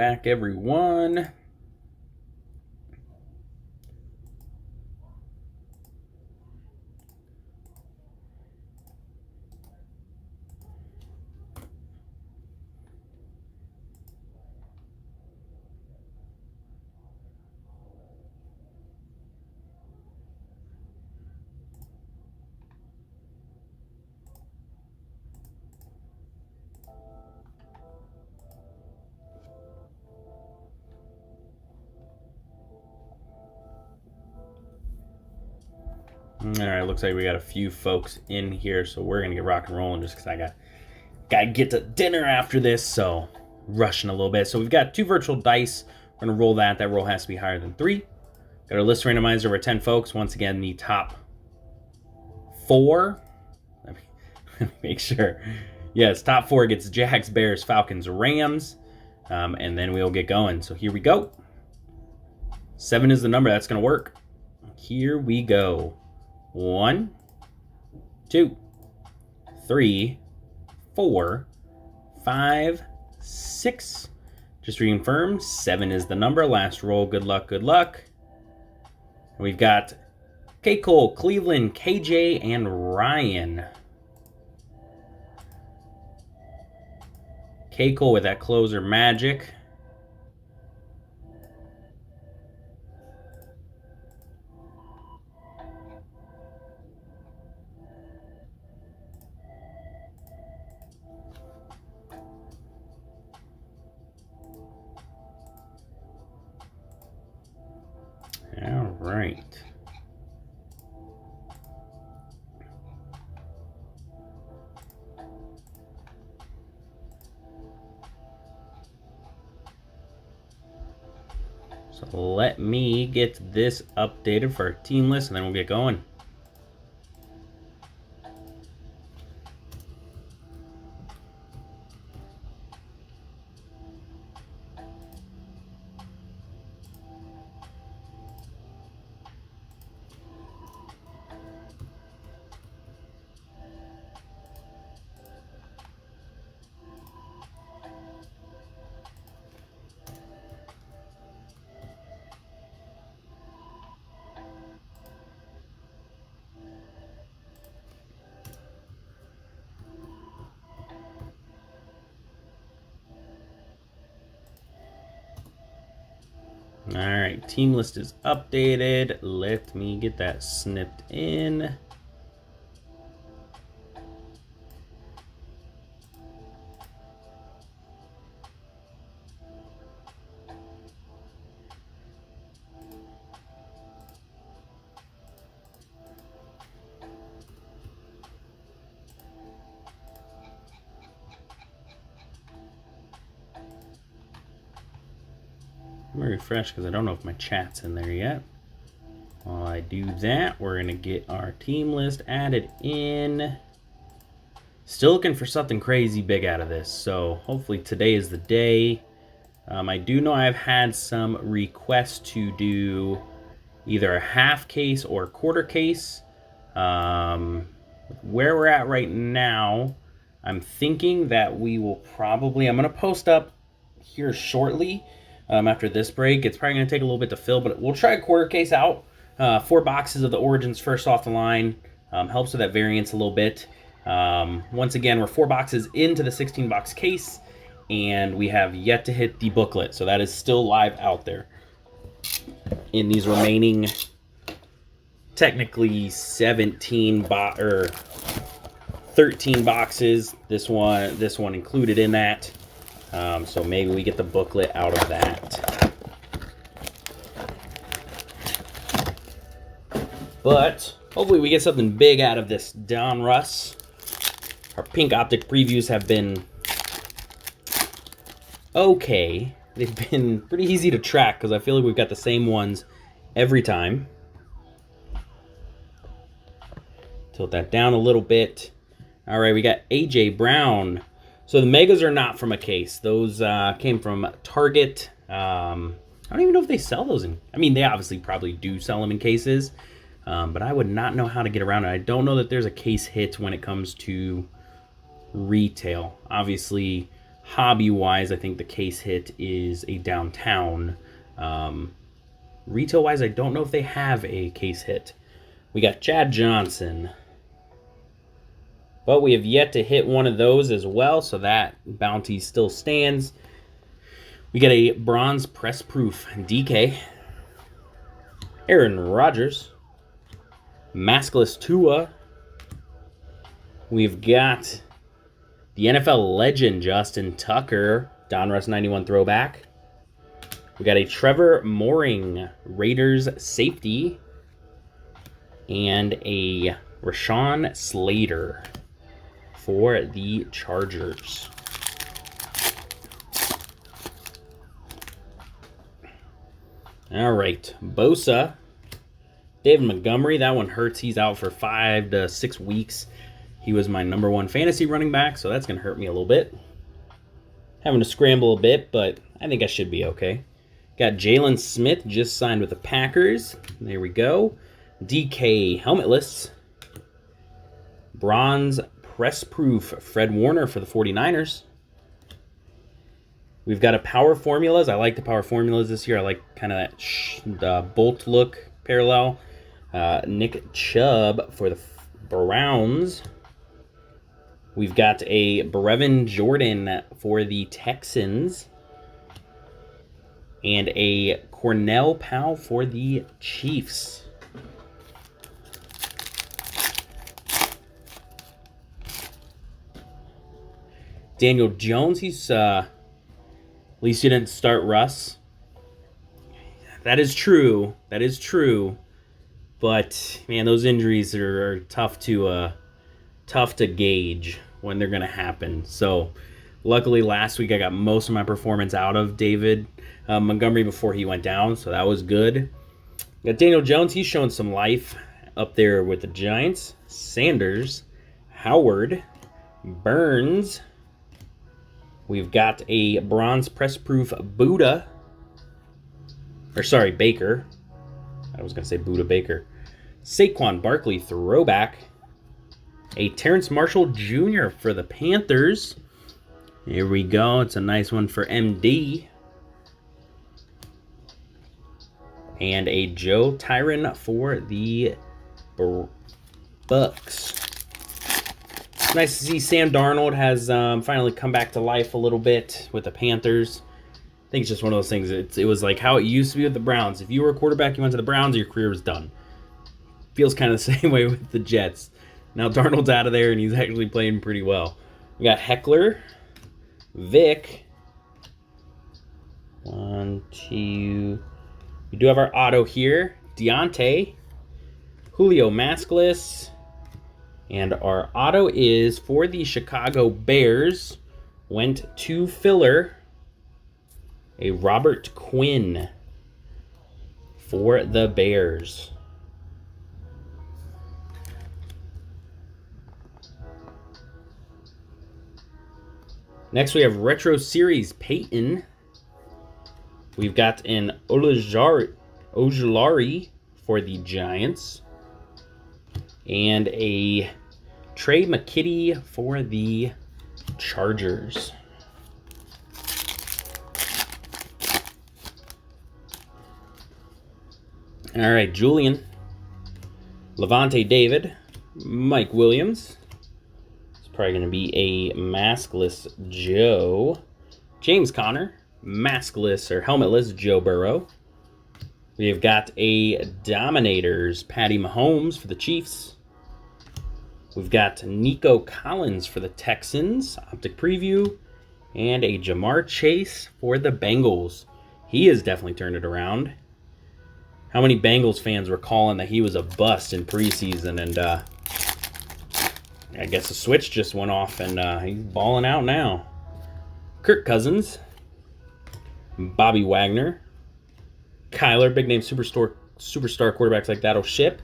back, everyone. All right, looks like we got a few folks in here, so we're gonna get rock and rolling just because I gotta get to dinner after this, so rushing a little bit. So we've got 2 virtual dice. We're gonna roll that. That roll has to be higher than 3. Got our list randomizer over 10 folks. Once again, the top 4. Let me make sure. Yes, top 4 gets Jags, Bears, Falcons, Rams, and then we'll get going. So here we go. 7 is the number. That's gonna work. Here we go. 1, 2, 3, 4, 5, 6. Just reconfirm. 7 is the number. Last roll. Good luck. Good luck. We've got K. Cole, Cleveland, KJ, and Ryan. K. Cole with that closer magic. All right. So let me get this updated for our team list, and then we'll get going. All right, team list is updated. Let me get that snipped in. I'm gonna refresh because I don't know if my chat's in there yet. While I do that, we're gonna get our team list added in. Still looking for something crazy big out of this, so hopefully today is the day. I do know I've had some requests to do either a half case or a quarter case. Where we're at right now, I'm thinking that we will probably, I'm gonna post up here shortly. After this break, it's probably going to take a little bit to fill, but we'll try a quarter case out. 4 boxes of the Origins first off the line. Helps with that variance a little bit. Once again, we're 4 boxes into the 16-box case, and we have yet to hit the booklet, so that is still live out there. In these remaining, technically 13 boxes, this one included in that. So maybe we get the booklet out of that. But hopefully we get something big out of this Donruss. Our pink optic previews have been okay. They've been pretty easy to track because I feel like we've got the same ones every time. Tilt that down a little bit. All right, we got AJ Brown. So the megas are not from a case. Those came from Target. I don't even know if they sell those in. I mean, they obviously probably do sell them in cases, but I would not know how to get around it. I don't know that there's a case hit when it comes to retail. Obviously, Hobby-wise, I think the case hit is a downtown. Retail-wise, I don't know if they have a case hit. We got Chad Johnson. But we have yet to hit one of those as well, so that bounty still stands. We get a bronze press proof DK. Aaron Rodgers. Maskless Tua. We've got the NFL legend Justin Tucker, Donruss 91 throwback. We got a Trevor Mooring Raiders safety. And a Rashawn Slater for the Chargers. All right, Bosa, David Montgomery. That one hurts. He's out for 5 to 6 weeks. He was my #1 fantasy running back, so that's going to hurt me a little bit. Having to scramble a bit, but I think I should be okay. Got Jalen Smith, just signed with the Packers. There we go. DK helmetless. Bronze press proof Fred Warner for the 49ers. We've got a power formulas. I like the power formulas this year. I like kind of that bolt look parallel. Nick Chubb for the Browns. We've got a Brevin Jordan for the Texans. And a Cornell Powell for the Chiefs. Daniel Jones, he's at least you didn't start Russ. That is true. That is true. But man, those injuries are tough to gauge when they're gonna happen. So luckily last week I got most of my performance out of David Montgomery before he went down, so that was good. Got Daniel Jones, he's showing some life up there with the Giants. Sanders, Howard, Burns. We've got a bronze press proof Baker. I was going to say Buda Baker. Saquon Barkley throwback. A Terrence Marshall Jr. for the Panthers. Here we go. It's a nice one for MD. And a Joe Tyron for the Bucks. Nice to see Sam Darnold has finally come back to life a little bit with the Panthers. I think it's just one of those things. It was like how it used to be with the Browns. If you were a quarterback, you went to the Browns, your career was done. Feels kind of the same way with the Jets. Now Darnold's out of there, and he's actually playing pretty well. We got Heckler, Vic. 1, 2. We do have our auto here. Deontay, Julio Maskless. And our auto is for the Chicago Bears. Went to filler. A Robert Quinn for the Bears. Next we have Retro Series Peyton. We've got an Ojulari for the Giants. And a Trey McKitty for the Chargers. All right, Julian, Levante David, Mike Williams. It's probably going to be a maskless Joe. James Conner, maskless or helmetless Joe Burrow. We have got a Dominators Patty Mahomes for the Chiefs. We've got Nico Collins for the Texans, optic preview, and a Jamar Chase for the Bengals. He has definitely turned it around. How many Bengals fans were calling that he was a bust in preseason, and I guess the switch just went off, and he's balling out now. Kirk Cousins, Bobby Wagner, Kyler, big name superstar quarterbacks like that'll ship.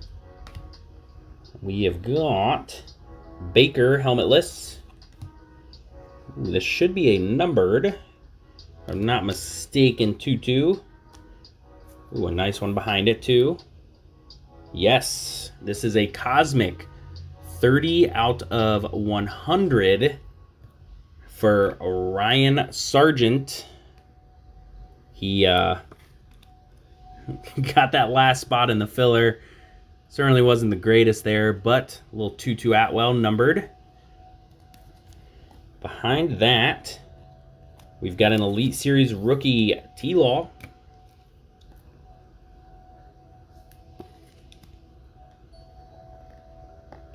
We have got Baker, helmetless. Ooh, this should be a numbered, if I'm not mistaken, 2-2. Ooh, a nice one behind it, too. Yes, this is a Cosmic 30 out of 100 for Ryan Sargent. He got that last spot in the filler. Certainly wasn't the greatest there, but a little Tutu Atwell numbered. Behind that, we've got an Elite Series rookie T-Law.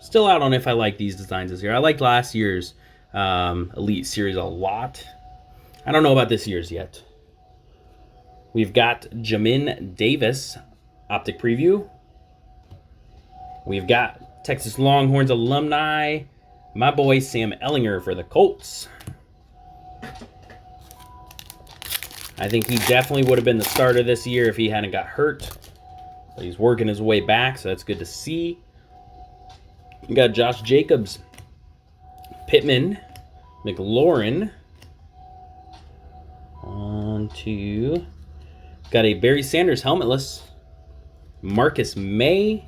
Still out on if I like these designs this year. I liked last year's Elite Series a lot. I don't know about this year's yet. We've got Jamin Davis, Optic Preview. We've got Texas Longhorns alumni, my boy Sam Ehlinger for the Colts. I think he definitely would have been the starter this year if he hadn't got hurt. But he's working his way back, so that's good to see. We got Josh Jacobs, Pittman, McLaurin. On to... Got a Barry Sanders helmetless. Marcus May.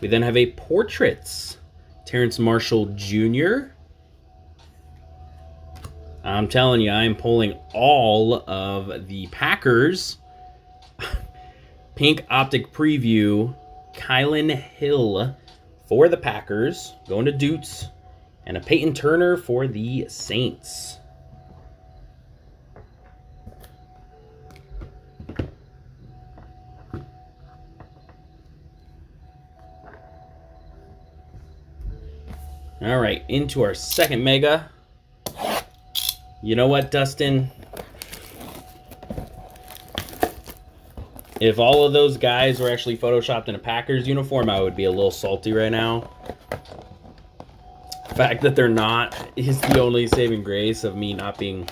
We then have a Portraits. Terrence Marshall Jr. I'm telling you, I'm pulling all of the Packers. Pink Optic Preview. Kylan Hill for the Packers. Going to Doots. And a Peyton Turner for the Saints. All right, into our second mega. You know what, Dustin? If all of those guys were actually photoshopped in a Packers uniform, I would be a little salty right now. The fact that they're not is the only saving grace of me not being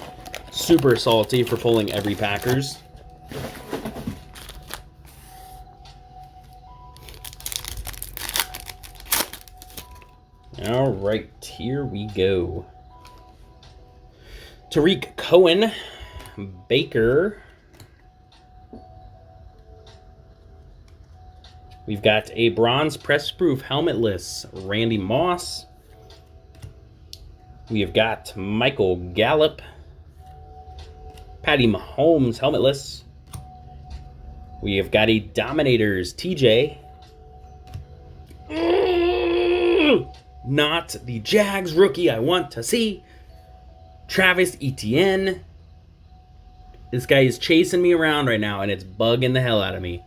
super salty for pulling every Packers. All right, here we go. Tariq Cohen, Baker. We've got a bronze press proof helmetless Randy Moss. We have got Michael Gallup, Patty Mahomes helmetless. We have got a Dominators TJ. Not the Jags rookie I want to see. Travis Etienne. This guy is chasing me around right now, and it's bugging the hell out of me.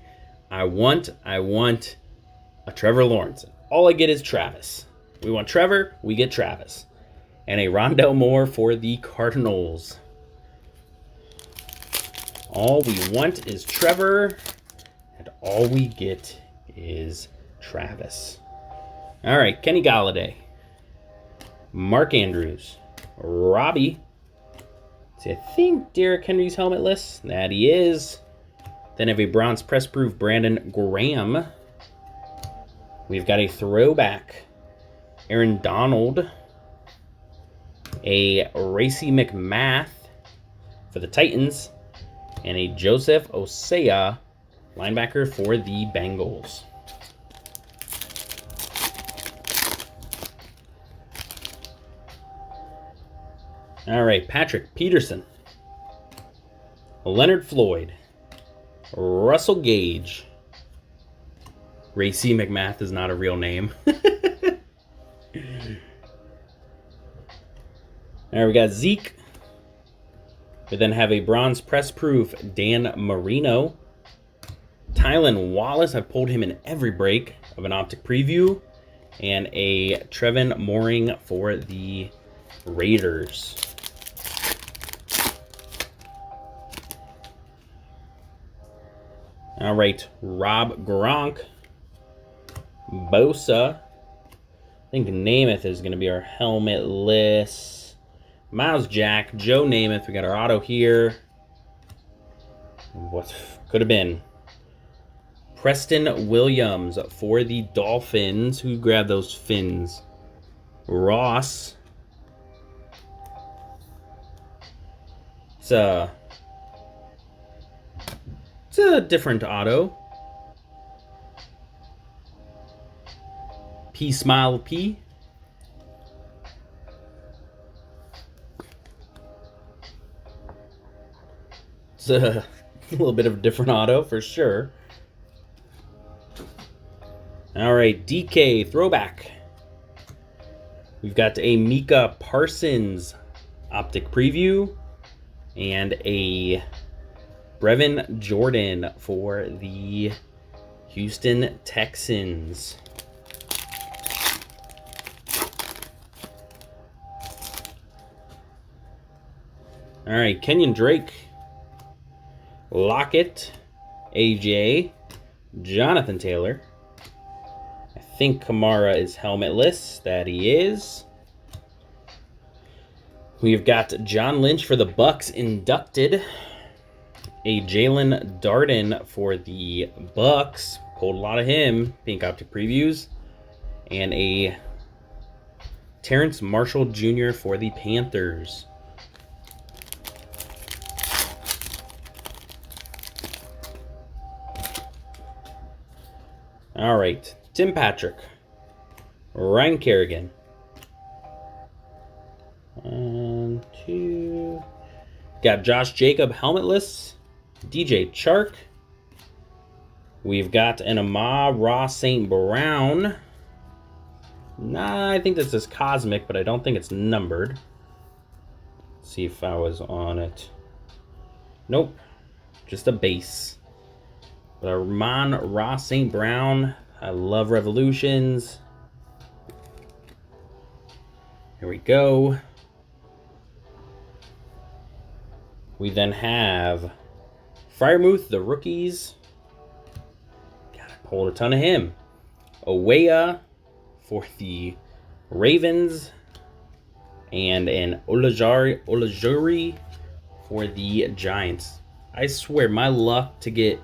I want a Trevor Lawrence. All I get is Travis. We want Trevor, we get Travis. And a Rondell Moore for the Cardinals. All we want is Trevor, and all we get is Travis. All right, Kenny Goliday, Mark Andrews, Robbie. See, I think Derrick Henry's helmetless. That he is. Then have a bronze press proof Brandon Graham. We've got a throwback Aaron Donald, a Racy McMath for the Titans, and a Joseph Osea linebacker for the Bengals. All right, Patrick Peterson, Leonard Floyd, Russell Gage. Racy McMath is not a real name. There we got Zeke. We then have a bronze press proof Dan Marino. Tylan Wallace, I've pulled him in every break of an Optic Preview. And a Trevin Mooring for the Raiders. All right, Rob Gronk, Bosa. I think Namath is going to be our helmetless. Miles Jack, Joe Namath. We got our auto here. What could have been? Preston Williams for the Dolphins. Who grabbed those fins? Ross. It's a different auto. P Smile P. It's a little bit of a different auto for sure. All right, DK throwback. We've got a Micah Parsons optic preview and a Brevin Jordan for the Houston Texans. All right, Kenyon Drake, Lockett, AJ, Jonathan Taylor. I think Kamara is helmetless. That he is. We've got John Lynch for the Bucks inducted. A Jalen Darden for the Bucks. Pulled a lot of him. Pink optic previews. And a Terrence Marshall Jr. for the Panthers. All right, Tim Patrick, Ryan Kerrigan. 1, 2. Got Josh Jacob helmetless, DJ Chark. We've got an Amon-Ra St. Brown. Nah, I think this is Cosmic, but I don't think it's numbered. Let's see if I was on it. Nope, just a base. But Amon-Ra St. Brown. I love Revolutions. Here we go. We then have Freiermuth, the rookies. God, I pulled a ton of him. Owea for the Ravens. And an Olajuri for the Giants. I swear, my luck to get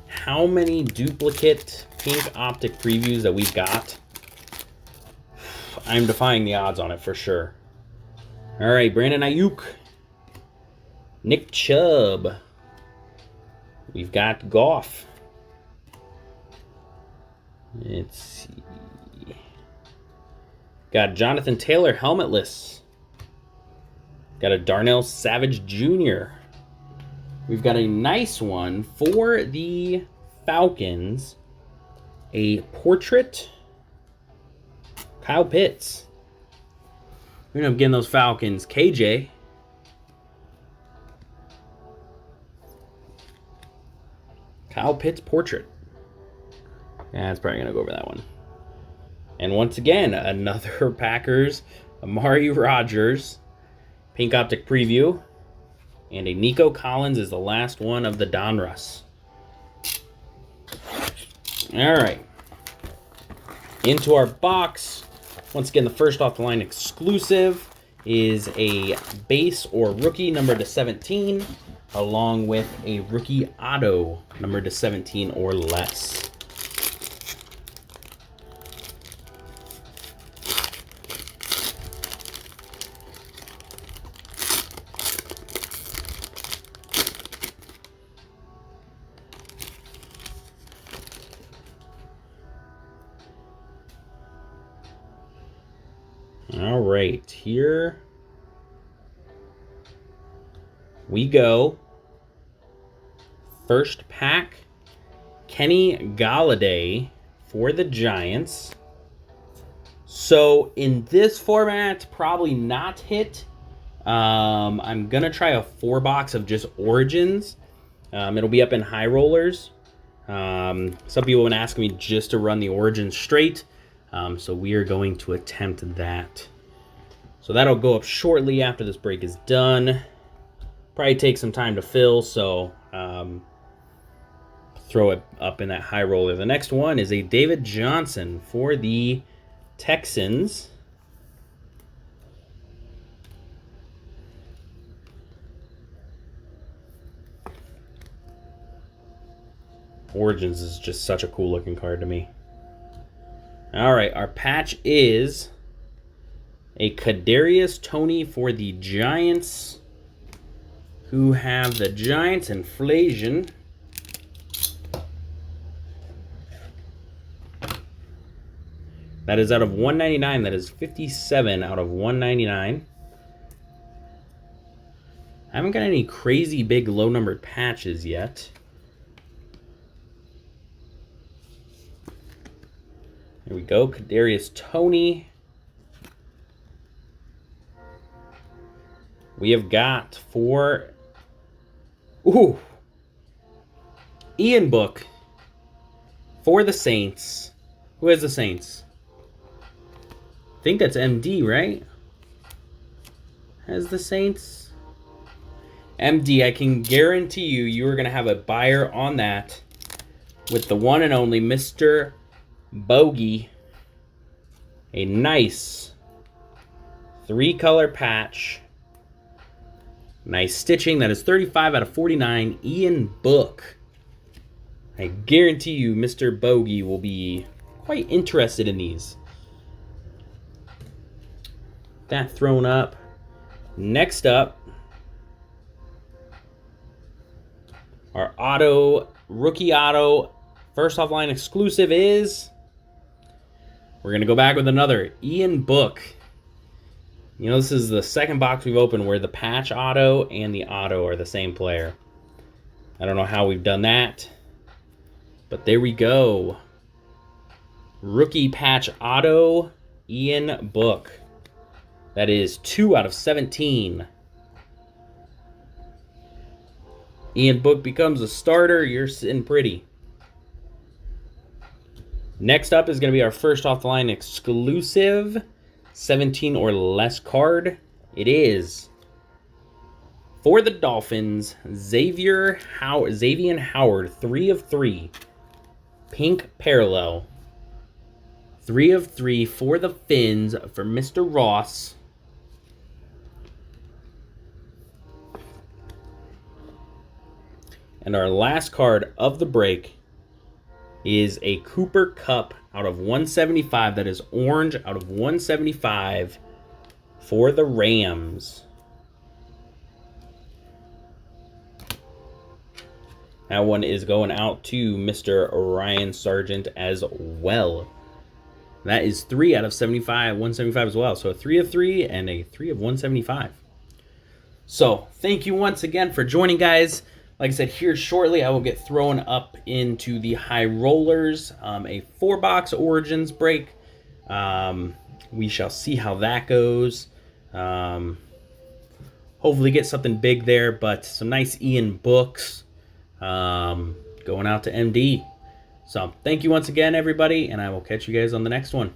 how many duplicate pink optic previews that we've got. I'm defying the odds on it for sure. All right, Brandon Ayuk. Nick Chubb. We've got Goff. Let's see. Got Jonathan Taylor helmetless. Got a Darnell Savage Jr. We've got a nice one for the Falcons. A portrait. Kyle Pitts. We're going to getting those Falcons. KJ. Kyle Pitts portrait. Yeah, it's probably going to go over that one. And once again, another Packers. Amari Rodgers. Pink optic preview. And a Nico Collins is the last one of the Donruss. All right. Into our box. Once again, the first off the line exclusive is a base or rookie numbered to 17, along with a rookie auto numbered to 17 or less. All right, here we go. First pack, Kenny Goliday for the Giants. So in this format, probably not hit. I'm going to try a 4-box of just Origins. It'll be up in High Rollers. Some people have been asking me just to run the Origins straight. So we are going to attempt that. So that'll go up shortly after this break is done. Probably take some time to fill, so throw it up in that high roller. The next one is a David Johnson for the Texans. Origins is just such a cool looking card to me. All right, our patch is a Kadarius Toney for the Giants, who have the Giants inflation. That is out of 199. That is 57 out of 199. I haven't got any crazy big low-numbered patches yet. Here we go, Kadarius Toney. We have got for... Ooh! Ian Book for the Saints. Who has the Saints? I think that's MD, right? Has the Saints? MD, I can guarantee you are going to have a buyer on that with the one and only Mr. Bogey. A nice 3-color patch. Nice stitching. That is 35 out of 49. Ian Book. I guarantee you Mr. Bogey will be quite interested in these. That thrown up. Next up, our rookie auto, first offline exclusive is, we're going to go back with another Ian Book. You know, this is the second box we've opened where the patch auto and the auto are the same player. I don't know how we've done that, but there we go. Rookie patch auto, Ian Book. That is 2 out of 17. Ian Book becomes a starter. You're sitting pretty. Next up is going to be our first off the line exclusive 17 or less card. It is for the Dolphins, Xavier Howard, 3 of 3. Pink parallel. 3 of 3 for the Fins for Mr. Ross. And our last card of the break is a Cooper Kupp out of 175. That is orange out of 175 for the Rams. That one is going out to Mr. Ryan Sargent as well. That is 3 out of 75, 175 as well. So a 3 of 3 and a 3 of 175. So thank you once again for joining, guys. Like I said, here shortly I will get thrown up into the high rollers, a 4-box Origins break. We shall see how that goes. Hopefully get something big there, but some nice Ian Books going out to MD. So thank you once again, everybody, and I will catch you guys on the next one.